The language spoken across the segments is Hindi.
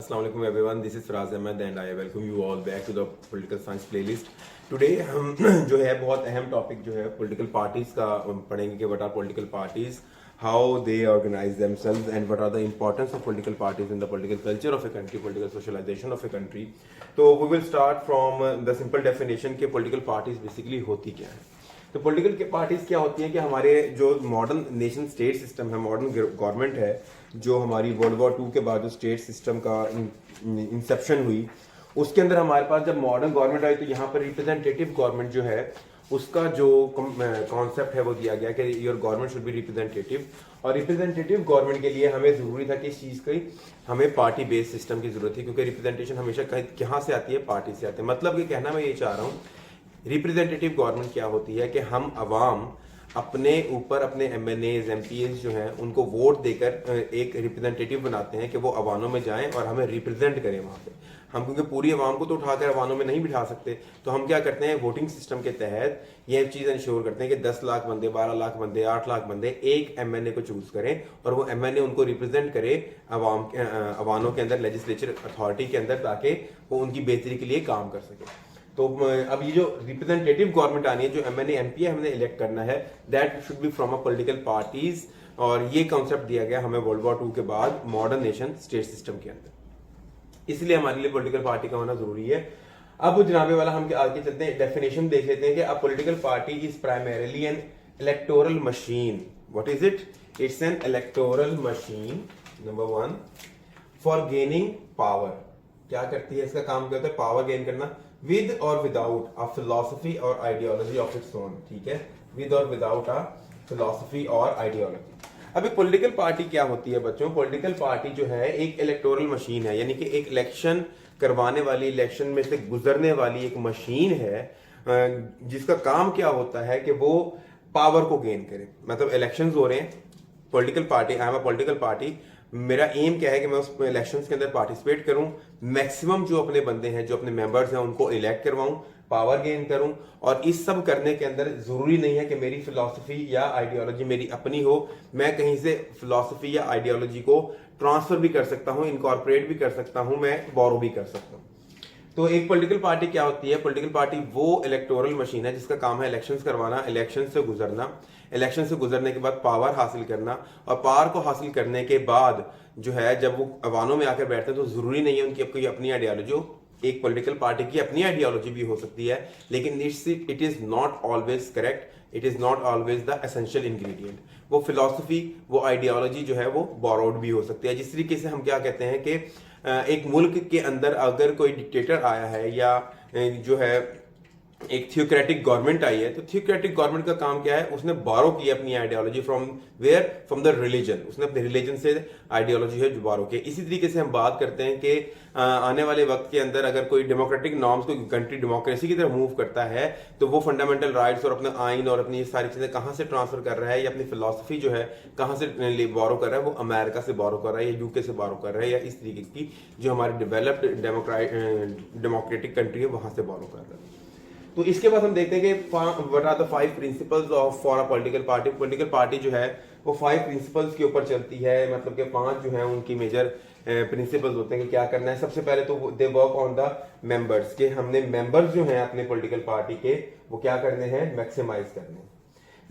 Assalamu alaikum everyone, this is Firaz Ahmed and I welcome you all back to the Political Science playlist. Today हम जो है बहुत अहम टॉपिक जो है पॉलिटिकल पार्टीज का पढ़ेंगे कि what are political parties, how they organise themselves and what are the importance of political parties in the political culture of a country, political socialisation of a country. तो we will start from the simple definition कि पॉलिटिकल पार्टीज बेसिकली होती क्या है. तो पॉलिटिकल पार्टीज क्या होती हैं कि हमारे जो मॉडर्न नेशन स्टेट सिस्टम है, मॉडर्न गवर्नमेंट है, जो हमारी वर्ल्ड वॉर 2 के बाद जो स्टेट सिस्टम का इंसेप्शन हुई, उसके अंदर हमारे पास जब मॉडर्न गवर्नमेंट आई तो यहाँ पर रिप्रेजेंटेटिव गवर्नमेंट जो है उसका जो कॉन्सेप्ट है वो दिया गया कि your government should be representative. और रिप्रेजेंटेटिव गवर्नमेंट के लिए हमें जरूरी था कि इस चीज़ की हमें पार्टी बेस्ड सिस्टम की जरूरत थी, क्योंकि रिप्रेजेंटेशन हमेशा कहाँ से आती है, पार्टी से आती है. मतलब कि कहना मैं ये चाह रहा हूँ, रिप्रेजेंटेटिव गवर्नमेंट क्या होती है कि हम अवाम अपने ऊपर अपने एमएनएज एमपीएज जो हैं उनको वोट देकर एक रिप्रेजेंटेटिव बनाते हैं कि वो अवानों में जाएं और हमें रिप्रेजेंट करें वहाँ पे. हम क्योंकि पूरी अवाम को तो उठाकर अवानों में नहीं बिठा सकते, तो हम क्या करते हैं, वोटिंग सिस्टम के तहत ये चीज़ इंश्योर करते हैं कि 10 लाख बंदे, 12 लाख बंदे, 8 लाख बंदे एक एमएनए को चूज करें और वो एमएनए उनको रिप्रेजेंट करे अवानों के अंदर, लेजिस्लेचर अथॉरिटी के अंदर, ताकि वो उनकी बेहतरी के लिए काम कर सके. तो अब ये जो रिप्रेजेंटेटिव गवर्नमेंट आनी है, जो एमएनए एमपी हमने इलेक्ट करना है, that should be from a political parties. और ये कॉन्सेप्ट दिया गया हमें वर्ल्ड वॉर 2 के बाद मॉडर्न नेशन स्टेट सिस्टम के अंदर, इसलिए हमारे लिए पॉलिटिकल पार्टी का होना जरूरी है. अब जनाबे वाला हम आगे चलते हैं, डेफिनेशन देख लेते हैं कि अ political party is primarily N electoral machine. What is it? It's an electoral machine, number 1, for gaining power. क्या करती है, इसका काम क्या होता है, पावर गेन करना, विद और विदाउट अ फिलॉसफी और आइडियोलॉजी ऑफ इट्स ओन. ठीक है, विद और विदाउट अ फिलॉसफी और आइडियोलॉजी. अभी पॉलिटिकल पार्टी क्या होती है बच्चों? पॉलिटिकल पार्टी जो है एक इलेक्टोरल मशीन है, यानी कि एक इलेक्शन करवाने वाली, इलेक्शन में से गुजरने वाली एक मशीन है, जिसका काम क्या होता है कि वो पावर को गेन करे. मतलब इलेक्शंस हो रहे हैं, political party, I am a political party, मेरा एम क्या है कि मैं उस इलेक्शंस के अंदर पार्टिसिपेट करूं, मैक्सिमम जो अपने बंदे हैं, जो अपने मेंबर्स हैं, उनको इलेक्ट करवाऊं, पावर गेन करूं. और इस सब करने के अंदर जरूरी नहीं है कि मेरी फिलॉसफी या आइडियोलॉजी मेरी अपनी हो, मैं कहीं से फिलॉसफी या आइडियोलॉजी को ट्रांसफर भी कर सकता हूं, इनकॉर्पोरेट भी कर सकता हूं, मैं बोरो भी कर सकता हूं. तो एक पॉलिटिकल पार्टी क्या होती है? पॉलिटिकल पार्टी वो इलेक्टोरल मशीन है जिसका काम है इलेक्शंस करवाना, इलेक्शन से गुजरना, इलेक्शन से गुजरने के बाद पावर हासिल करना, और पावर को हासिल करने के बाद जो है जब वो अवानों में आकर बैठते हैं तो जरूरी नहीं है उनकी कोई अपनी आइडियोलॉजी हो. एक पॉलिटिकल पार्टी की अपनी आइडियोलॉजी भी हो सकती है, लेकिन it is not always correct, it is not always the essential ingredient. वो फिलॉसफी, वो आइडियोलॉजी जो है वो बोरोड भी हो सकती है. जिस तरीके से हम क्या कहते हैं कि एक मुल्क के अंदर अगर कोई डिक्टेटर आया है या जो है एक थियोक्रेटिक गवर्नमेंट आई है, तो थियोक्रेटिक गवर्नमेंट का काम क्या है, उसने बोरो किया अपनी ideology from where, from the religion. उसने अपने रिलीजन से आइडियोलॉजी है जो बोरो की. इसी तरीके से हम बात करते हैं कि आने वाले वक्त के अंदर अगर कोई डेमोक्रेटिक नॉर्म्स, कोई कंट्री डेमोक्रेसी की तरफ मूव करता है, तो वो फंडामेंटल राइट्स और अपना आइन और अपनी ये सारी चीजें कहाँ से ट्रांसफर कर रहा है, या अपनी फिलॉसफी जो है कहाँ से बोरो कर रहा है, वो अमेरिका से बोरो कर रहा है या यूके से बोरो कर रहा है, या इस तरीके की जो हमारी डेवलप्ड डेमोक्रेटिक कंट्री है वहां से बोरो कर रहा है. तो इसके बाद हम देखते हैं कि what are the 5 principles of for a political party. Political party जो है वो 5 प्रिंसिपल्स के ऊपर चलती है, मतलब कि 5 जो है उनकी मेजर प्रिंसिपल्स होते हैं कि क्या करना है. सबसे पहले तो they work on the members, के हमने मेंबर्स जो हैं अपने पॉलिटिकल पार्टी के वो क्या करने हैं, मैक्सिमाइज करने.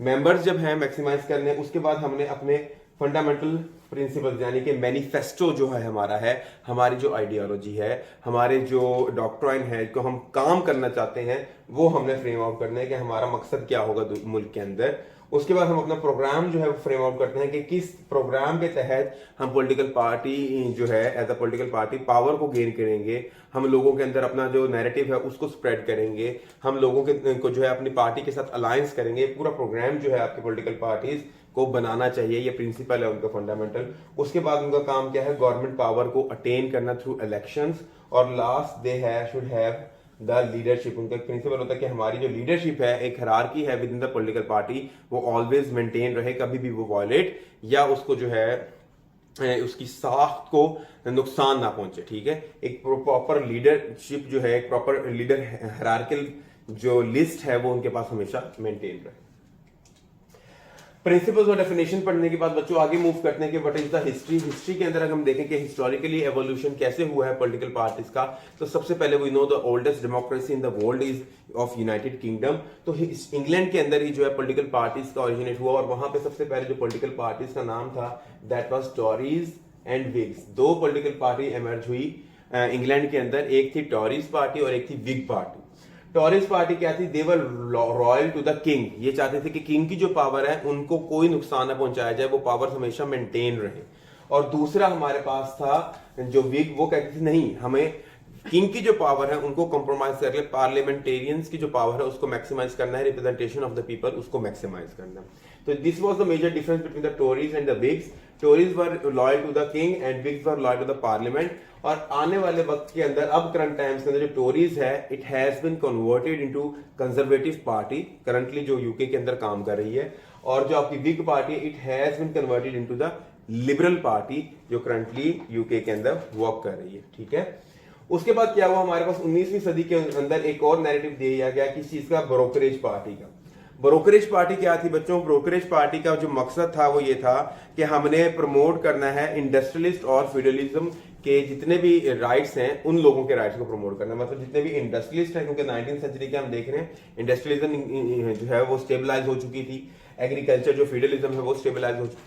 मेंबर्स जब हैं मैक्सिमाइज करने, उसके बाद हमने अपने फंडामेंटल प्रिंसिपल्स यानी कि मैनिफेस्टो जो है हमारा है, हमारी जो आइडियोलॉजी है, हमारे जो डॉक्ट्राइन है, जो हम काम करना चाहते हैं, वो हमने फ्रेम आउट करना है कि हमारा मकसद क्या होगा मुल्क के अंदर. उसके बाद हम अपना प्रोग्राम जो है वो फ्रेम आउट करते हैं कि किस प्रोग्राम के तहत हम पॉलिटिकल पार्टी जो है as a political party power को गेन करेंगे, हम लोगों के अंदर अपना जो नैरेटिव है उसको स्प्रेड करेंगे, हम लोगों के को जो है अपनी पार्टी के साथ अलायंस करेंगे. पूरा प्रोग्राम जो है आपके पॉलिटिकल पार्टीज को बनाना चाहिए, ये प्रिंसिपल है उनका फंडामेंटल. उसके बाद उनका काम क्या है, गवर्नमेंट पावर को अटेन करना थ्रू इलेक्शंस. और last they should have the leadership. उनका प्रिंसिपल होता है कि हमारी जो लीडरशिप है, एक हायरार्की है with in the political party, वो ऑलवेज मेंटेन रहे, कभी भी वो वायलेट या उसको जो है उसकी साख को नुकसान ना पहुंचे. ठीक है, एक प्रॉपर लीडरशिप जो है, एक प्रॉपर लीडर हायरार्किकल जो लिस्ट है वो उनके पास हमेशा मेंटेन रहे. प्रिंसिपल्स और डेफिनेशन पढ़ने के बाद बच्चों आगे मूव करते हैं कि what is the history. History के अंदर अगर हम देखें कि हिस्टोरिकली एवोल्यूशन कैसे हुआ है पॉलिटिकल पार्टीज का, तो सबसे पहले we know the oldest democracy in the world is of United Kingdom. तो इंग्लैंड के अंदर ही जो है पॉलिटिकल पार्टीज का ओरिजिनेट हुआ, और वहां पे सबसे पहले जो पॉलिटिकल पार्टीज का नाम था दैट वाज टॉरीज एंड विग्स। दो पॉलिटिकल पार्टी एमर्ज हुई इंग्लैंड के अंदर, एक थी टॉरीज पार्टी और एक थी विग पार्टी। टॉरीज पार्टी क्या थी, दे वर रॉयल टू द किंग। ये चाहते थे कि किंग की जो पावर है उनको कोई नुकसान न पहुंचाया जाए, वो पावर हमेशा मेंटेन रहे। और दूसरा हमारे पास था जो विग, वो कहते थे नहीं, हमें किंग की जो पावर है उनको कॉम्प्रोमाइज कर ले, पार्लियामेंटेरियंस की जो पावर है उसको मैक्सिमाइज करना है, रिप्रेजेंटेशन ऑफ द पीपल उसको मैक्सिमाइज करना है। तो this was the major difference between the Tories and the Whigs. Tories were loyal to the king and Whigs were loyal to the parliament. और आने वाले वक्त के अंदर, अब करंट टाइम्स के अंदर जो टोरीज है, it has been converted into conservative party, currently जो यूके के अंदर काम कर रही है। और जो आपकी Whig party, it has been converted into the liberal party, जो करंटली यूके के अंदर वर्क कर रही है। ठीक है, उसके बाद क्या हुआ, हमारे पास 19वीं सदी के अंदर एक और नैरेटिव दिया गया किस चीज का, ब्रोकरेज पार्टी का। ब्रोकरेज पार्टी क्या थी बच्चों, ब्रोकरेज पार्टी का जो मकसद था वो ये था कि हमने प्रमोट करना है इंडस्ट्रियलिस्ट और फ्यूडलिज्म के जितने भी राइट्स हैं उन लोगों के राइट्स को प्रमोट करना है। मतलब जितने भी इंडस्ट्रियलिस्ट हैं, क्योंकि 19वीं सेंचुरी के हम देख रहे हैं इंडस्ट्रियलिज्म जो है वो स्टेबलाइज हो चुकी थी, एग्रीकल्चर जो फ्यूडलिज्म है वो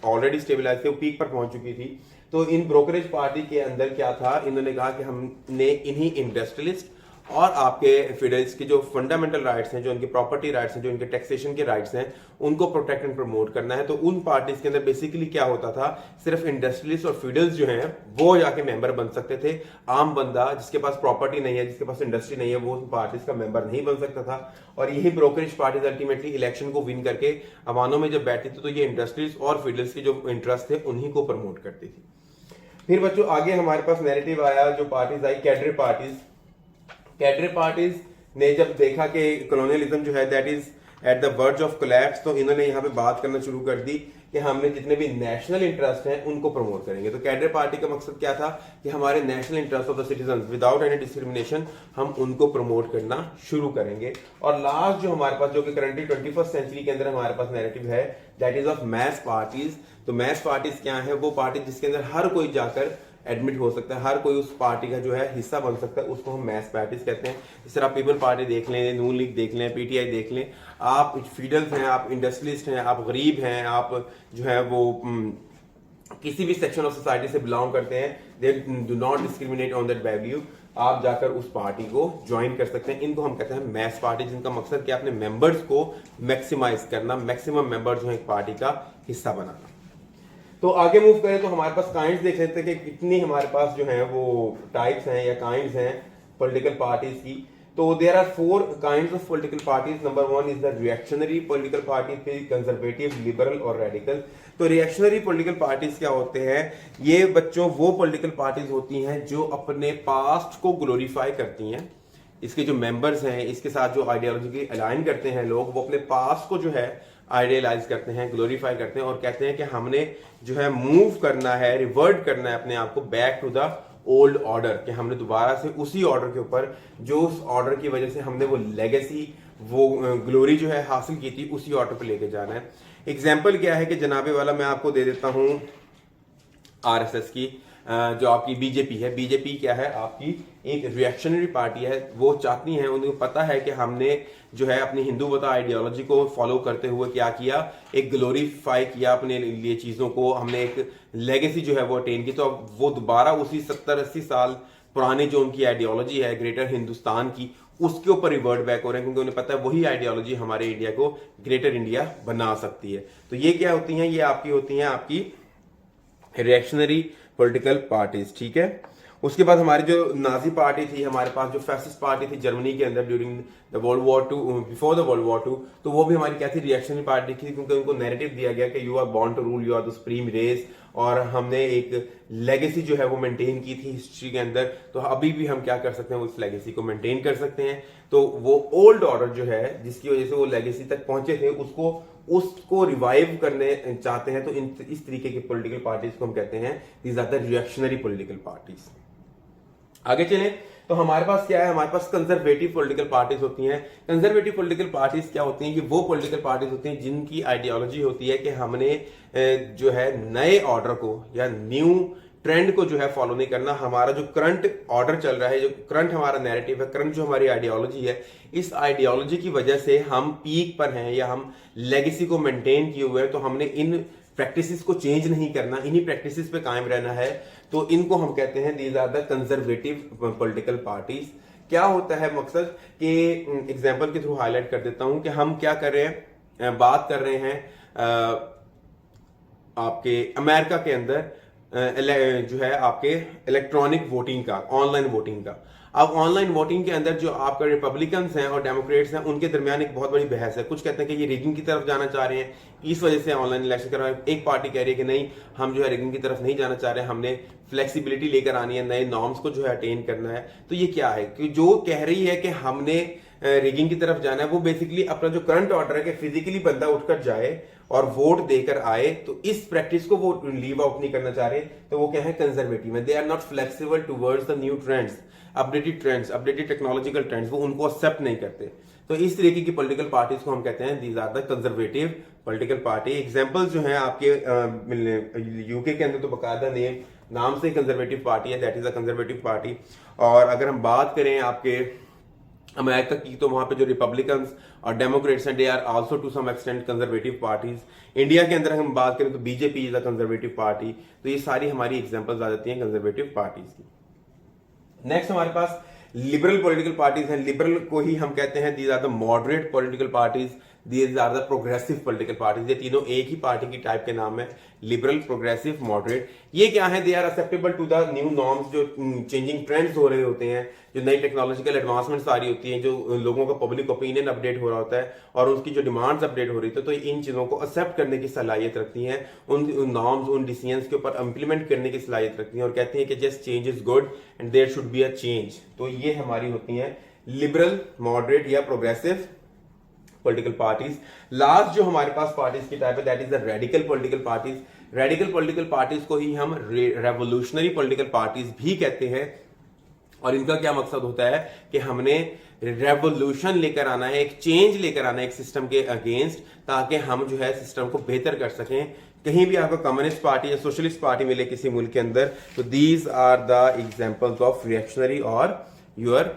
ऑलरेडी स्टेबलाइज थे, वो पीक पर पहुंच चुकी थी। तो इन ब्रोकरेज पार्टी के अंदर क्या था, इन्होंने कहा कि हमने इन्हीं इंडस्ट्रियलिस्ट और आपके फेडरलिस्ट की जो फंडामेंटल राइट्स हैं, जो उनके प्रॉपर्टी राइट्स हैं, जो उनके टैक्सेशन के राइट्स हैं, उनको प्रोटेक्ट एंड प्रमोट करना है। तो उन पार्टीज के अंदर बेसिकली क्या होता था, सिर्फ इंडस्ट्रियलिस्ट और फेडरल्स जो हैं वो जाके मेंबर बन सकते थे। आम बंदा जिसके पास प्रॉपर्टी नहीं है, जिसके पास इंडस्ट्री नहीं है, वो पार्टीज का मेंबर नहीं बन सकता था। और यही ब्रोकरेज पार्टीज अल्टीमेटली इलेक्शन को विन करके अवानों में जब बैठती थी तो ये इंडस्ट्रीज और फेडरल्स के जो इंटरेस्ट थे उन्हीं को प्रमोट करती थी। फिर बच्चों आगे हमारे पास नैरेटिव आया, जो parties I cadre parties. Cadre parties ने जब देखा कि कॉलोनियलिज्म जो है that is at the verge of collapse, तो इन्होंने यहाँ पे बात करना शुरू कर दी कि हमने जितने भी नेशनल इंटरेस्ट हैं उनको प्रमोट करेंगे। तो कैडरे पार्टी का मकसद क्या था कि हमारे national interest of the citizen without any discrimination हम उनको प्रमोट करना शुरू करेंगे। और लास्ट जो हमारे पास, जो कि करंटली 21st सेंचुरी के अंदर हमारे पास नैरेटिव है, that is of mass parties. तो मैस पार्टीज क्या है, वो पार्टी जिसके अंदर हर कोई जाकर एडमिट हो सकता है, हर कोई उस पार्टी का जो है हिस्सा बन सकता है, उसको हम मैस पार्टीज कहते हैं। इस तरह पीपल पार्टी देख लें, नून लीग देख लें, पीटीआई देख लें। आप फीडल्स हैं, आप इंडस्ट्रियलिस्ट हैं, आप गरीब हैं, आप जो है वो किसी भी सेक्शन ऑफ सोसाइटी से बिलोंग करते हैं, they do not discriminate on that value, आप जाकर उस पार्टी को ज्वाइन कर सकते हैं। इनको हम कहते हैं मैस पार्टी, जिनका मकसद क्या, अपने मेंबर्स को मैक्सिमाइज करना, मैक्सिमम मेंबर्स जो है एक पार्टी का हिस्सा बनाना। तो आगे मूव करें तो हमारे पास काइंड्स देख लेते हैं कि कितनी हमारे पास जो है वो टाइप्स हैं या काइंड्स हैं पॉलिटिकल पार्टीज की। तो there are 4 kinds of political parties. Number 1 is the reactionary political party, फिर कंजर्वेटिव, लिबरल और रेडिकल। तो रिएक्शनरी पॉलिटिकल पार्टीज क्या होते हैं, ये बच्चों वो पॉलिटिकल पार्टीज होती हैं जो अपने पास्ट को ग्लोरीफाई करती हैं। इसके जो मेंबर्स हैं, इसके साथ जो आइडियोलॉजी अलाइन करते हैं लोग, वो अपने पास्ट को जो है आइडियलाइज करते हैं, ग्लोरीफाई करते हैं और कहते हैं कि हमने जो है मूव करना है, रिवर्ट करना है अपने आप को back to the old order, कि हमने दोबारा से उसी ऑर्डर के ऊपर, जो उस ऑर्डर की वजह से हमने वो लेगेसी, वो ग्लोरी जो है हासिल की थी, उसी ऑर्डर पे लेके जाना है। एग्जाम्पल क्या है कि जनाबे वाला मैं आपको दे देता हूं आरएसएस की, जो आपकी बीजेपी है। बीजेपी क्या है, आपकी एक रिएक्शनरी पार्टी है। वो चाहती हैं, उनको पता है कि हमने जो है अपनी हिंदूवता आइडियोलॉजी को फॉलो करते हुए क्या किया, एक ग्लोरीफाई किया अपने लिए चीजों को, हमने एक लेगेसी जो है वो अटेन की। तो अब वो दोबारा उसी 70-80 साल पुरानी जो उनकी आइडियोलॉजी है ग्रेटर हिंदुस्तान की, उसके ऊपर रिवर्ट बैक हो रहे हैं, क्योंकि उन्हें पता है वही आइडियोलॉजी हमारे इंडिया को ग्रेटर इंडिया बना सकती है। तो ये क्या होती हैं, ये आपकी होती हैं आपकी रिएक्शनरी पॉलिटिकल पार्टीज। ठीक है, उसके बाद हमारी जो नाजी पार्टी थी, हमारे पास जो फैसिस्ट पार्टी थी जर्मनी के अंदर during the world war 2, before the world war 2, तो वो भी हमारी क्या थी, रिएक्शनरी पार्टी थी, क्योंकि उनको नैरेटिव दिया गया कि you are born to rule, you are the supreme race, और हमने एक लेगेसी जो है वो मेंटेन की थी हिस्ट्री के अंदर। तो अभी भी हम क्या कर सकते हैं, उस लेगेसी को मेंटेन कर सकते हैं। तो वो ओल्ड ऑर्डर जो है जिसकी वजह से वो लेगेसी तक पहुंचे थे, उसको रिवाइव करने चाहते हैं। तो इस तरीके की पॉलिटिकल पार्टीज को हम कहते हैं these are the reactionary political parties. आगे चलें तो हमारे पास क्या है, हमारे पास कंजर्वेटिव पॉलिटिकल पार्टीज होती हैं। कंजर्वेटिव पॉलिटिकल पार्टीज क्या होती हैं कि वो पॉलिटिकल पार्टीज होती हैं जिनकी आइडियोलॉजी होती है कि हमने जो है नए ऑर्डर को या न्यू ट्रेंड को जो है फॉलो नहीं करना। हमारा जो करंट ऑर्डर चल रहा है, जो करंट हमारा नैरेटिव है, करंट जो हमारी आइडियोलॉजी है, इस आइडियोलॉजी की वजह से हम पीक पर हैं या हम लेगेसी को मेंटेन किए हुए हैं, तो हमने इन प्रैक्टिसेस को चेंज नहीं करना, इन्हीं प्रैक्टिसेस पे कायम रहना है। तो इनको हम कहते हैं these are the conservative political parties. क्या होता है मकसद कि एग्जाम्पल के थ्रू हाईलाइट कर देता हूं कि हम क्या कर रहे हैं, बात कर रहे हैं आपके अमेरिका के अंदर जो है आपके इलेक्ट्रॉनिक वोटिंग का, ऑनलाइन वोटिंग का। अब ऑनलाइन वोटिंग के अंदर जो आपका रिपब्लिकन्स हैं और डेमोक्रेट्स हैं, उनके दरमियान एक बहुत बड़ी बहस है। कुछ कहते हैं कि ये रिगिंग की तरफ जाना चाह रहे हैं, इस वजह से ऑनलाइन इलेक्शन करवा रहे हैं। एक पार्टी कह रही है कि नहीं, हम जो है रिगिंग की तरफ नहीं जाना चाह रहे हैं, हमने फ्लेक्सिबिलिटी लेकर आनी है, नए नॉर्म्स को जो है अटेन करना है। तो ये क्या है कि जो कह रही है कि हमने रिगिंग की तरफ जाना है, वो बेसिकली अपना जो करंट ऑर्डर है कि फिजिकली बंदा उठकर जाए और वोट देकर आए, तो इस प्रैक्टिस को वो लीव आउट नहीं करना चाह रहे। तो वो क्या है, कंजर्वेटिव है। They are not flexible towards the new trends, trends, updated technological trends, वो उनको एक्सेप्ट नहीं करते। तो इस तरीके की पॉलिटिकल पार्टीज को हम कहते हैं these are the conservative political party. Examples जो हैं आपके यूके के अंदर तो बकायदा नाम से कंजर्वेटिव पार्टी है, that is a conservative party. और अगर हम बात करें आपके अमेरिका की, तो वहां पे जो रिपब्लिकन्स और डेमोक्रेट्स हैं, they are also to some extent conservative parties. India के अंदर हम बात करें तो BJP is a conservative party. तो ये सारी हमारी एग्जांपल्स आ जाती हैं कंजर्वेटिव पार्टीज की। नेक्स्ट हमारे पास लिबरल पॉलिटिकल पार्टीज हैं। लिबरल को ही हम कहते हैं these are the moderate political parties, these are the progressive political parties. ये तीनों एक ही पार्टी की टाइप के नाम है, लिबरल, प्रोग्रेसिव, मॉडरेट। ये क्या है, they are acceptable to the new norms, जो चेंजिंग ट्रेंड्स हो रहे होते हैं, जो नई टेक्नोलॉजिकल एडवांसमेंट्स आ रही होती हैं, जो लोगों का पब्लिक ओपिनियन अपडेट हो रहा होता है और उनकी जो डिमांड्स अपडेट हो रही थी, तो इन चीजों को एक्सेप्ट करने की सलाहियत रखती हैं, उन नॉर्म्स, उन डिसीजंस के ऊपर इंप्लीमेंट करने की सलाहियत रखती हैं और कहती हैं कि just change is good and there should be a change. तो ये हमारी होती हैं लिबरल, मॉडरेट या प्रोग्रेसिव पॉलिटिकल पार्टीज। लास्ट जो हमारे पास पार्टीज की टाइप है, that is the radical political parties. Radical political parties को ही हम रेवोल्यूशनरी पॉलिटिकल पार्टीज भी कहते हैं। और इनका क्या मकसद होता है कि हमने रेवोल्यूशन लेकर आना है, एक चेंज लेकर आना है एक सिस्टम के अगेंस्ट, ताकि हम जो है सिस्टम को बेहतर कर सकें। कहीं भी आपको कम्युनिस्ट पार्टी या सोशलिस्ट पार्टी मिले किसी मुल्क के अंदर, तो these are the examples of reactionary और योर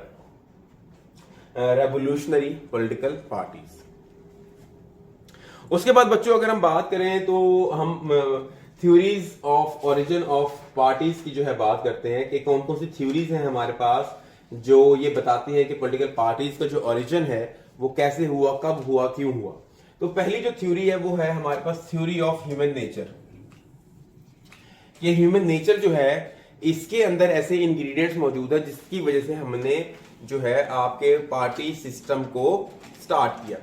रेवोल्यूशनरी पॉलिटिकल पार्टीज। उसके बाद बच्चों अगर हम बात करें तो हम theories of origin of parties की जो है बात करते हैं कि कौन कौन सी थ्योरीज हैं हमारे पास जो ये बताती हैं कि पॉलिटिकल पार्टीज का जो ओरिजिन है वो कैसे हुआ, कब हुआ, क्यों हुआ। तो पहली जो थ्योरी है वो है हमारे पास थ्योरी ऑफ ह्यूमन नेचर। ये ह्यूमन नेचर जो है, इसके अंदर ऐसे इंग्रेडिएंट्स मौजूद है जिसकी वजह से हमने जो है आपके पार्टी सिस्टम को स्टार्ट किया।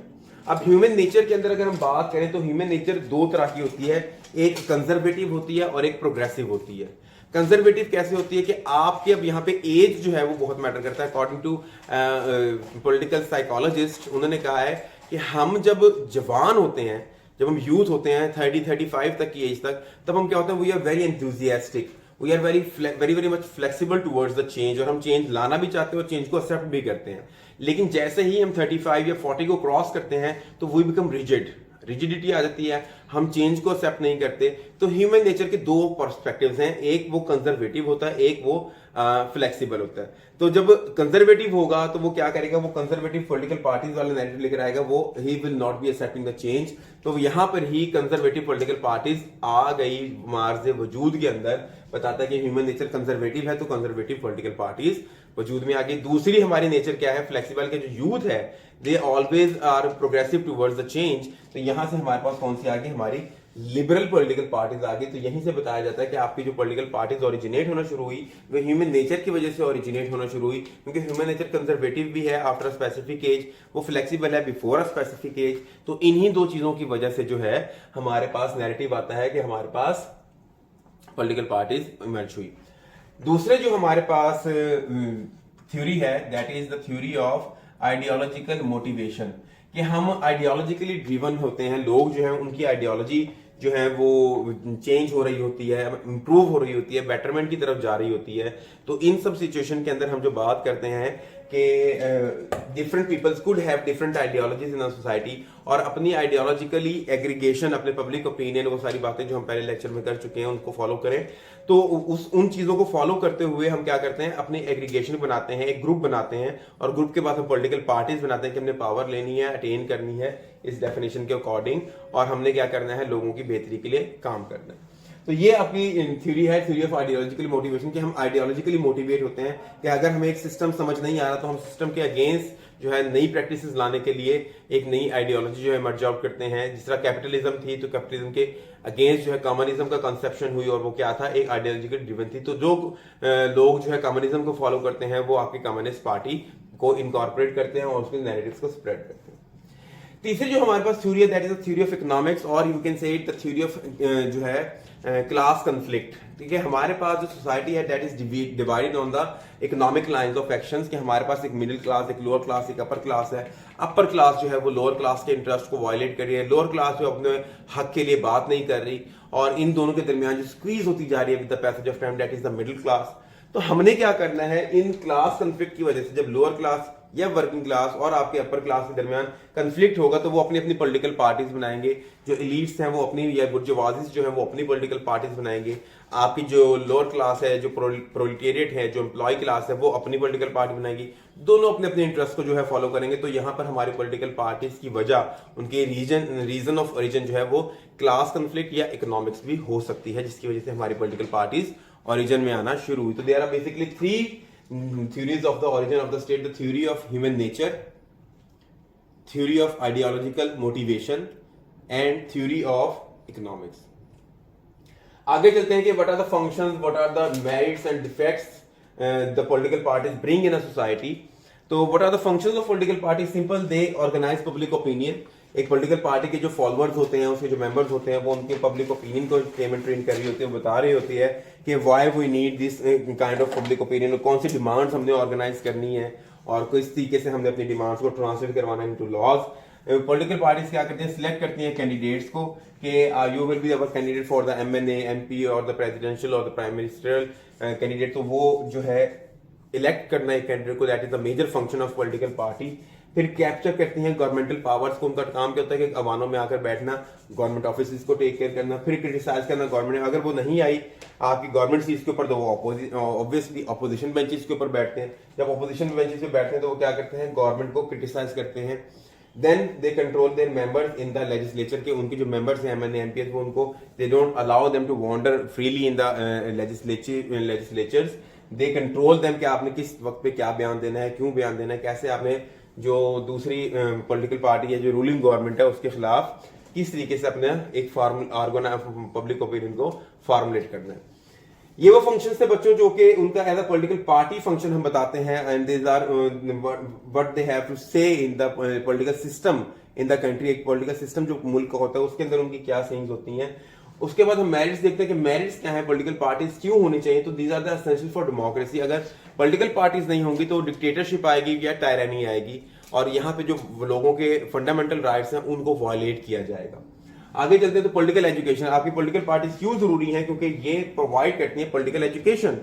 अब ह्यूमन नेचर के अंदर अगर हम बात करें तो ह्यूमन नेचर दो तरह की होती है, एक कंजर्वेटिव होती है और एक प्रोग्रेसिव होती है। कंजर्वेटिव कैसे होती है कि आपके अब यहाँ पे एज जो है वो बहुत मैटर करता है। अकॉर्डिंग टू पॉलिटिकल साइकोलॉजिस्ट, उन्होंने कहा है कि हम जब जवान होते हैं, जब हम यूथ होते हैं 30-35 तक की एज तक, तब हम क्या होते हैं, we are very enthusiastic, we are very much flexible towards the change, और हम चेंज लाना भी चाहते हैं और चेंज को एक्सेप्ट भी करते हैं। लेकिन जैसे ही हम 35 या 40 को क्रॉस करते हैं तो वी बिकम रिजिडिटी आ जाती है, हम चेंज को एक्सेप्ट नहीं करते। तो ह्यूमन नेचर के दो पर्सपेक्टिव्स हैं, एक वो कंजर्वेटिव होता है, एक वो फ्लेक्सिबल होता है। तो जब कंजर्वेटिव होगा तो वो क्या करेगा, वो कंजर्वेटिव पॉलिटिकल पार्टीज वाले नैरेटिव लेकर आएगा, वो he will not be accepting the change. तो यहां पर ही कंजर्वेटिव पॉलिटिकल पार्टीज आ गई मार्ज वजूद के अंदर, बताता है कि ह्यूमन नेचर कंजर्वेटिव है तो कंजर्वेटिव पॉलिटिकल पार्टीज वजूद में आ गई। दूसरी हमारी नेचर क्या है, फ्लेक्सिबल के जो यूथ है, they always are progressive towards the change. तो यहां से हमारे पास कौन सी आ गई, हमारी लिबरल पॉलिटिकल पार्टीज आ गई। तो यहीं से बताया जाता है कि आपकी जो पॉलिटिकल पार्टीज ओरिजिनेट होना शुरू हुई वो ह्यूमन नेचर की वजह से ओरिजिनेट होना शुरू हुई, क्योंकि ह्यूमन नेचर कंजर्वेटिव भी है आफ्टर स्पेसिफिक एज, वो फ्लेक्सिबल है बिफोर अ स्पेसिफिक एज। तो इन्हीं दो चीजों की वजह से जो है हमारे पास नैरेटिव आता है कि हमारे पास पॉलिटिकल पार्टीज इमर्ज हुई। दूसरे जो हमारे पास थ्योरी है, that is the theory of ideological motivation, कि हम आइडियोलॉजिकली ड्रिवन होते हैं। लोग जो है उनकी आइडियोलॉजी जो है वो चेंज हो रही होती है, इंप्रूव हो रही होती है, बेटरमेंट की तरफ जा रही होती है। तो इन सब सिचुएशन के अंदर हम जो बात करते हैं कि different peoples could have different ideologies in a society, और अपनी आइडियोलॉजिकली एग्रीगेशन, अपने पब्लिक ओपिनियन, वो सारी बातें जो हम पहले लेक्चर में कर चुके हैं उनको फॉलो करें। तो उन चीजों को फॉलो करते हुए हम क्या करते हैं, अपनी एग्रीगेशन बनाते हैं, एक ग्रुप बनाते हैं, और ग्रुप के बाद हम पॉलिटिकल पार्टीज बनाते हैं कि हमने पावर लेनी है, अटेन करनी है इस डेफिनेशन के अकॉर्डिंग, और हमने क्या करना है, लोगों की बेहतरी के लिए काम करना है। तो ये आपकी थ्योरी है, थ्योरी ऑफ आइडियोलॉजिकल मोटिवेशन, कि हम आइडियोलॉजिकली मोटिवेट होते हैं कि अगर हमें एक सिस्टम समझ नहीं आ रहा तो हम सिस्टम के अगेंस्ट जो है नई प्रैक्टिसेस लाने के लिए एक नई आइडियोलॉजी जो है मर्ज आउट करते हैं। जिस तरह कैपिटलिज्म थी, तो कैपिटलिज्म के अगेंस्ट जो है कम्युनिज्म का कंसेप्शन हुई, और वो क्या था, एक आइडियोलॉजिकल ड्रिवन थी। तो जो लोग जो है कम्युनिज्म को फॉलो करते हैं वो आपकी कम्युनिस्ट पार्टी को इनकॉर्पोरेट करते हैं और उसके नैरेटिव्स को स्प्रेड करते हैं। तीसरी जो हमारे पास थ्योरी है, that is the theory of economics, और you can say it the theory of जो है क्लास कंफ्लिक्ट। ठीक है, हमारे पास जो सोसाइटी है that is divided on the economic lines of actions, कि हमारे पास एक मिडिल क्लास, एक लोअर क्लास, एक अपर क्लास है। अपर क्लास जो है वो लोअर क्लास के इंटरेस्ट को वायलेट कर रही है, लोअर क्लास जो अपने हक के लिए बात नहीं कर रही, और इन दोनों के दरमियान जो स्क्वीज होती जा रही है with the passage of time, that is the middle class. तो हमने क्या करना है, इन क्लास कंफ्लिक्ट की वजह से जब लोअर क्लास या वर्किंग क्लास और आपके अपर क्लास के दरमियान कंफ्लिक्ट होगा, तो वो अपनी अपनी पॉलिटिकल पार्टीज बनाएंगे। जो एलीट्स हैं वो अपनी, या बुर्जुआजीज जो है वो अपनी पॉलिटिकल पार्टीज बनाएंगे। आपकी जो लोअर क्लास है, जो प्रोलेटेरिएट है, जो एम्प्लॉय क्लास है, वो अपनी पॉलिटिकल पार्टी बनाएगी। दोनों अपने अपने इंटरेस्ट को जो है फॉलो करेंगे। तो यहाँ पर हमारी पॉलिटिकल पार्टीज की वजह, उनके रीजन ऑफ ओरिजिन जो है वो क्लास कंफ्लिक्ट या इकोनॉमिक्स भी हो सकती है, जिसकी वजह से हमारी पॉलिटिकल पार्टीज ओरिजिन में आना शुरू हुई। तो there are basically three theories of the origin of the state: the theory of human nature, theory of ideological motivation, and theory of economics. आगे चलते हैं कि what are the functions, what are the merits and defects the political parties bring in a society. तो what are the functions of political parties? Simple, they organize public opinion. एक पॉलिटिकल पार्टी के जो फॉलोअर्स होते हैं, उसके जो मेंबर्स होते हैं, वो उनके पब्लिक ओपिनियन को ट्रेन कर रही होती है, बता रही होती है कि why we need this kind of public opinion, कौन सी डिमांड्स हमने ऑर्गेनाइज करनी है और किस तरीके से हमने अपनी डिमांड्स को ट्रांसलेट करवाना है इनटू लॉज। पॉलिटिकल पार्टीज क्या करती हैं, सिलेक्ट करती हैं कैंडिडेट्स को कि you will be our candidate for the MNA, MP और द प्रेसिडेंशियल और द प्राइम मिनिस्टरियल कैंडिडेट। तो वो जो है इलेक्ट करना है कैंडिडेट को, that is the major function of political party. फिर कैप्चर करती हैं गवर्नमेंटल पावर्स को, उनका काम क्या होता है कि अवानों में आकर बैठना, गवर्नमेंट ऑफिस को टेक केयर करना, फिर क्रिटिसाइज करना गवर्नमेंट। अगर वो नहीं आई आपकी गवर्नमेंट सीट्स के ऊपर, तो वो ऑब्वियसली अपोजिशन बेंचेस के ऊपर बैठते हैं। जब अपोजिशन बेंचेस पे बैठते हैं तो वो क्या करते हैं, गवर्नमेंट को क्रिटिसाइज करते हैं। Then they control their members in the legislature, के उनके जो मेंबर्स हैं MNA MPs, वो उनको they don't allow them to wander freely in the legislatures. They control them कि आपने किस वक्त पे क्या बयान देना है, क्यों बयान देना है, कैसे आपने जो दूसरी पॉलिटिकल पार्टी है, जो रूलिंग गवर्नमेंट है, उसके खिलाफ किस तरीके से अपने एक पब्लिक ओपिनियन को फॉर्मुलेट करना है। ये वो फंक्शंस थे बच्चों जो कि उनका as a political party function हम बताते हैं, and these are what they have to say in the political system in the country. एक पॉलिटिकल सिस्टम जो मुल्क का होता है उसके अंदर उनकी क्या सेइंग्स होती हैं। उसके बाद हम मेरिट्स देखते हैं कि मेरिट्स क्या है, पॉलिटिकल पार्टीज क्यों होनी चाहिए। तो these are the essential for democracy. अगर पॉलिटिकल पार्टीज नहीं होंगी तो डिक्टेटरशिप आएगी या टायरानी आएगी, और यहाँ पे जो लोगों के फंडामेंटल राइट्स हैं उनको वायलेट किया जाएगा। आगे चलते हैं तो पॉलिटिकल एजुकेशन। आपकी पॉलिटिकल पार्टीज क्यों जरूरी है, क्योंकि ये प्रोवाइड करती है पॉलिटिकल एजुकेशन।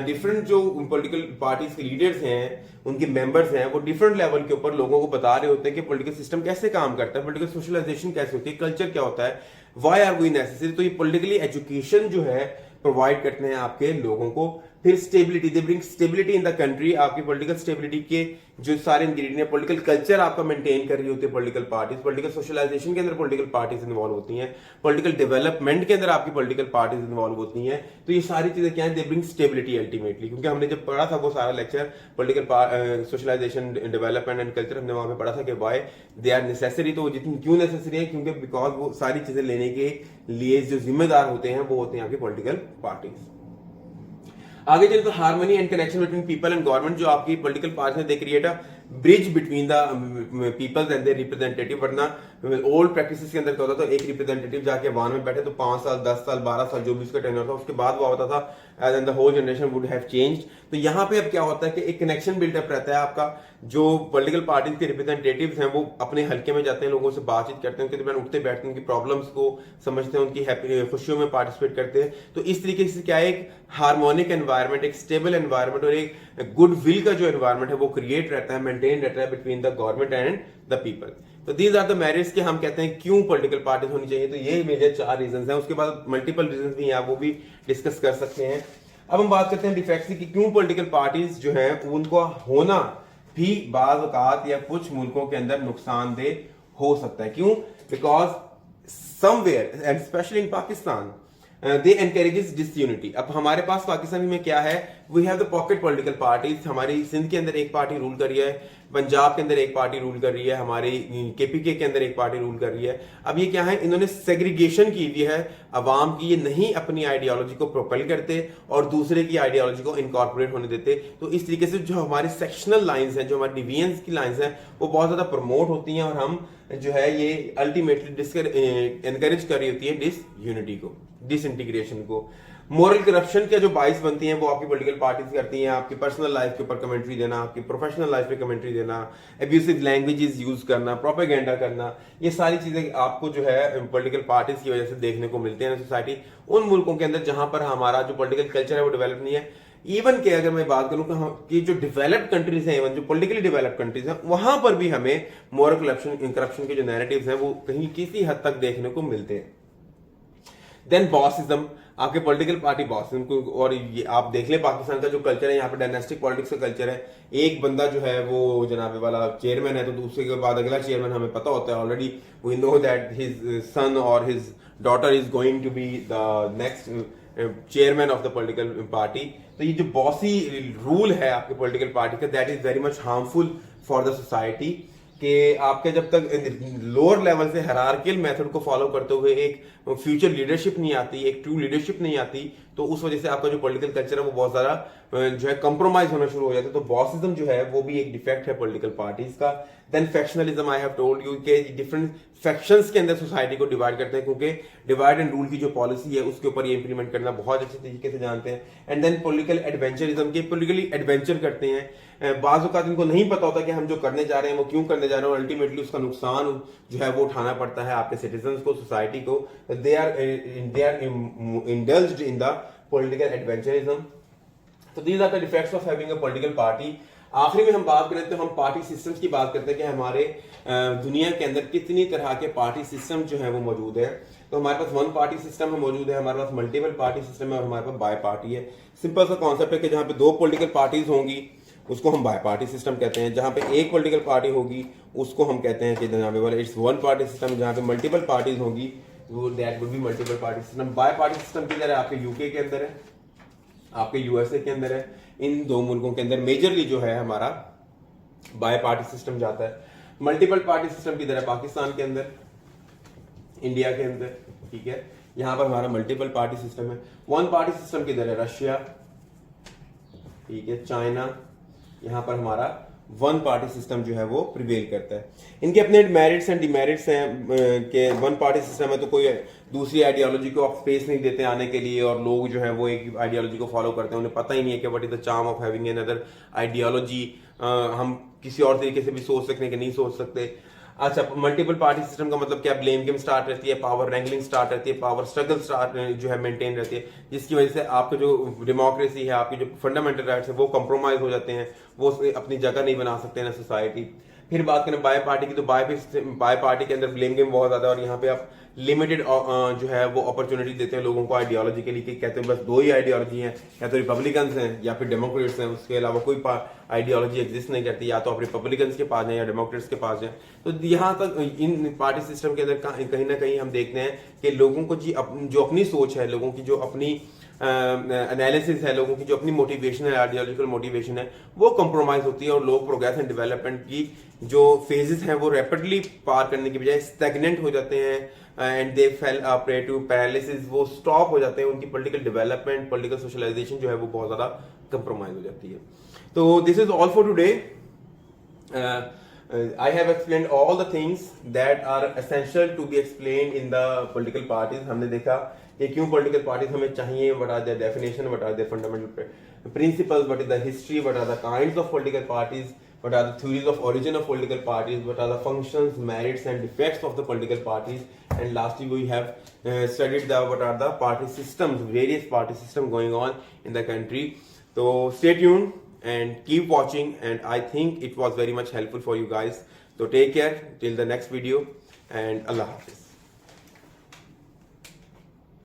डिफरेंट जो पॉलिटिकल पार्टीज के लीडर्स हैं, उनके मेंबर्स हैं, वो डिफरेंट लेवल के ऊपर लोगों को बता रहे होते हैं कि पॉलिटिकल सिस्टम कैसे काम करता है, पॉलिटिकल सोशलाइजेशन कैसे होती है, कल्चर क्या होता है, व्हाई आर वी नेसेसरी। तो ये पॉलिटिकली एजुकेशन जो है प्रोवाइड करते हैं आपके लोगों को। फिर stability, they bring stability in the country. आपकी पॉलिटिकल स्टेबिलिटी के जो सारे इंग्रेडिएंट है, पॉलिटिकल कल्चर आपका मेंटेन कर रही होती है पॉलिटिकल पार्टीज। पॉलिटिकल सोशलाइजेशन के अंदर पॉलिटिकल पार्टीज इन्वॉल्व होती हैं, पॉलिटिकल डेवलपमेंट के अंदर आपकी पॉलिटिकल पार्टीज इन्वॉल्व होती हैं। तो ये सारी चीजें क्या है, दे ब्रिंग स्टेबिलिटी अल्टीमेटली। क्योंकि हमने जब पढ़ा था वो सारा lecture political socialization, development and culture, हमने वहां पे पढ़ा था कि वाई दे आर नेसेसरी। तो जितनी क्यों नेसेसरी है, क्योंकि बिकॉज वो सारी चीजें लेने के लिए जो जिम्मेदार होते हैं वो होते हैं आपकी पॉलिटिकल पार्टीज। आगे चलते तो harmony and connection between people and government. जो आपकी पॉलिटिकल पार्टी है, they create a bridge between the peoples and their representative. वरना ओल्ड प्रैक्टिसेस के अंदर क्या होता था, एक रिप्रेजेंटेटिव जाके वान में बैठे तो 5 साल 10 साल 12 साल जो भी उसका टेन्योर था, उसके बाद वो होता था and the whole generation would have changed. तो यहाँ पे अब क्या होता है कि एक कनेक्शन बिल्डअप रहता है आपका, जो पॉलिटिकल पार्टीज के रिप्रेजेंटेटिव्स हैं वो अपने हल्के में जाते हैं, लोगों से बातचीत करते हैं, उनके दरमियान उठते बैठते हैं, उनकी प्रॉब्लम्स को समझते हैं, उनकी खुशियों में पार्टिसिपेट करते हैं। तो इस तरीके से क्या है, एक हार्मोनिक एनवायरनमेंट, एक स्टेबल एनवायरनमेंट और एक गुड विल का जो एनवायरनमेंट है वो क्रिएट रहता है, मेंटेन रहता है between the government and the people. तो दीज आर द मेरिट्स के हम कहते हैं क्यों पॉलिटिकल पार्टीज होनी चाहिए। तो ये मेजर 4 रीजंस हैं, उसके बाद मल्टीपल रीजंस भी हैं, आप वो भी डिस्कस कर सकते हैं। अब हम बात करते हैं डिफेक्ट्स की, क्यों पॉलिटिकल पार्टीज जो है उनको होना भी बाज़ औक़ात या कुछ मुल्कों के अंदर नुकसानदेह हो सकता है। क्यों? Because somewhere and specially in Pakistan they encourages disunity. अब हमारे पास पाकिस्तान में क्या है, we have the pocket political parties. हमारी सिंध के अंदर एक पार्टी रूल कर रही है, पंजाब के अंदर एक पार्टी रूल कर रही है, हमारी केपीके के अंदर एक पार्टी रूल कर रही है। अब ये क्या है, इन्होंने सेग्रीगेशन की हुई है अवाम की, ये नहीं अपनी आइडियोलॉजी को प्रोपेल करते और दूसरे की आइडियोलॉजी को इनकॉर्पोरेट होने देते। तो इस तरीके से जो हमारी सेक्शनल लाइंस हैं, जो हमारी डिवीजन्स की लाइंस हैं, वो बहुत ज्यादा प्रमोट होती हैं और हम जो है ये अल्टीमेटली एनकरेज कर रही होती है डिसयूनिटी को, डिसइंटीग्रेशन को। मोरल करप्शन के जो बाइस बनती हैं वो आपकी पॉलिटिकल पार्टीज करती हैं, आपकी पर्सनल लाइफ के ऊपर कमेंट्री देना, आपकी प्रोफेशनल लाइफ पे कमेंट्री देना, एब्यूसिव लैंग्वेजेस यूज करना, प्रोपेगेंडा करना, ये सारी चीजें आपको जो है पॉलिटिकल पार्टीज की वजह से देखने को मिलते हैं सोसाइटी उन मुल्कों के अंदर जहां पर हमारा जो पॉलिटिकल कल्चर है वो डेवलप नहीं है। इवन के अगर मैं बात करूं कि जो डेवलप्ड कंट्रीज हैं, इवन जो पॉलिटिकली डेवलप्ड कंट्रीज हैं, वहां पर भी हमें मोरल करप्शन के जो नैरेटिव्स हैं वो कहीं किसी हद तक देखने को मिलते हैं। देन बॉसिज्म, आपके पॉलिटिकल पार्टी बॉसिज्म को, और ये आप देख ले पाकिस्तान का जो कल्चर है, यहाँ पे डायनेस्टिक पॉलिटिक्स का कल्चर है। एक बंदा जो है वो जनाबे वाला चेयरमैन है तो दूसरे के बाद अगला चेयरमैन हमें पता होता है already, we know that his son और his daughter is going to be the next chairman of the political party. तो ये जो बॉसी रूल है आपके पॉलिटिकल पार्टी का, that is very much harmful for the society. कि आपके जब तक लोअर लेवल से हायरार्कियल मेथड को फॉलो करते हुए एक फ्यूचर लीडरशिप नहीं आती, एक ट्रू लीडरशिप नहीं आती, तो उस वजह से आपका जो पॉलिटिकल कल्चर है वो बहुत सारा जो है कंप्रोमाइज होना शुरू हो जाता है। तो बॉसिज्म जो है वो भी एक डिफेक्ट है पॉलिटिकल पार्टीज का। Then factionalism, I have told you कि डिफरेंट फैक्शंस के अंदर सोसाइटी को डिवाइड करते हैं, क्योंकि डिवाइड एंड रूल की जो पॉलिसी है उसके ऊपर ये इंप्लीमेंट करना बहुत अच्छे तरीके से जानते हैं। एंड देन पॉलिटिकल एडवेंचरिज्म, के पॉलिटिकली एडवेंचर करते हैं, बाज़ औक़ात इनको नहीं पता होता कि हम जो करने जा रहे हैं वो क्यों करने जा रहे हैं, और अल्टीमेटली उसका नुकसान जो है वो उठाना पड़ता है आपके सिटीजन्स को, सोसाइटी को। They are indulged in the political adventurism. तो these are the defects of having a political party. आखिरी में हम बात करें तो हम पार्टी सिस्टम्स की बात करते हैं कि हमारे दुनिया के अंदर कितनी तरह के पार्टी सिस्टम जो है वो मौजूद है। तो हमारे पास वन पार्टी सिस्टम है मौजूद है, हमारे पास मल्टीपल पार्टी सिस्टम है और हमारे पास बाय पार्टी है। सिंपल सा कॉन्सेप्ट है कि जहां पे दो पॉलिटिकल पार्टीज होंगी उसको हम बाय पार्टी सिस्टम कहते हैं, जहां पे एक पॉलिटिकल पार्टी होगी उसको हम कहते हैं कि जनाबे वाला इट्स वन पार्टी सिस्टम। जहां पे मल्टीपल पार्टीज होगी वो that would be multiple party system. Bi party system किधर है? आपके यूके के अंदर है, आपके यूएसए के अंदर है। इन दो मुल्कों के अंदर मेजरली जो है हमारा बाय पार्टी सिस्टम जाता है। मल्टीपल पार्टी सिस्टम किधर है? पाकिस्तान के अंदर, इंडिया के अंदर, ठीक है, यहां पर हमारा मल्टीपल पार्टी सिस्टम है। वन पार्टी सिस्टम किधर है? रशिया, ठीक है, चाइना, यहां पर हमारा वन पार्टी सिस्टम जो है वो प्रिवेल करता है। इनके अपने मेरिट्स एंड डिमेरिट्स हैं कि वन पार्टी सिस्टम है तो कोई दूसरी आइडियोलॉजी को आप स्पेस नहीं देते आने के लिए, और लोग जो है वो एक आइडियोलॉजी को फॉलो करते हैं, उन्हें पता ही नहीं है कि what is the charm of having an other ideology. हम किसी और तरीके से भी सोच सकते हैं कि नहीं सोच सकते। अच्छा, मल्टीपल पार्टी सिस्टम का मतलब क्या? ब्लेम गेम स्टार्ट रहती है, पावर रैंगलिंग स्टार्ट रहती है, पावर स्ट्रगल स्टार्ट जो है मेंटेन रहती है, जिसकी वजह से आपका जो डेमोक्रेसी है, आपकी जो फंडामेंटल राइट्स है वो कंप्रोमाइज हो जाते हैं, वो अपनी जगह नहीं बना सकते ना सोसाइटी। फिर बात करें बाय पार्टी की, तो बाय पार्टी के अंदर ब्लेम गेम बहुत ज्यादा है और यहाँ पे आप लिमिटेड जो है वो अपॉर्चुनिटी देते हैं लोगों को आइडियोलॉजी के लिए, कि कहते हैं बस दो ही आइडियोलॉजी हैं, या तो रिपब्लिकन्स हैं या फिर डेमोक्रेट्स हैं, उसके अलावा कोई आइडियोलॉजी एग्जिस्ट नहीं करती, या तो आप रिपब्लिकन्स के पास जाए या डेमोक्रेट्स के पास जाए। तो यहाँ तक इन पार्टी सिस्टम के अंदर कहीं ना कहीं हम देखते हैं कि लोगों को जो अपनी सोच है, लोगों की जो अपनी एनालिसिस है, लोगों की जो अपनी मोटिवेशन है, आइडियोलॉजिकल मोटिवेशन है, वो कंप्रोमाइज होती है और लोग प्रोग्रेस एंड डेवलपमेंट की जो फेजेस हैं वो रैपिडली पार करने की बजाय स्टैग्नेंट हो जाते हैं and they fell prey to paralysis, वो स्टॉप हो जाते हैं, उनकी पॉलिटिकल डेवलपमेंट, पॉलिटिकल सोशलाइजेशन जो है वो बहुत ज्यादा कंप्रोमाइज हो जाती है। तो this is all for today. I have explained all the things that are essential to be explained in the political parties. हमने देखा कि क्यों political parties हमें चाहिए, what are their definition, what are their fundamental principles, what is the history, what are the kinds of political parties, what are the theories of origin of political parties, what are the functions, merits and defects of the political parties, and lastly we have studied what are the party systems, various party systems going on in the country. So stay tuned and keep watching, and I think it was very much helpful for you guys. So take care till the next video, and Allah Hafiz.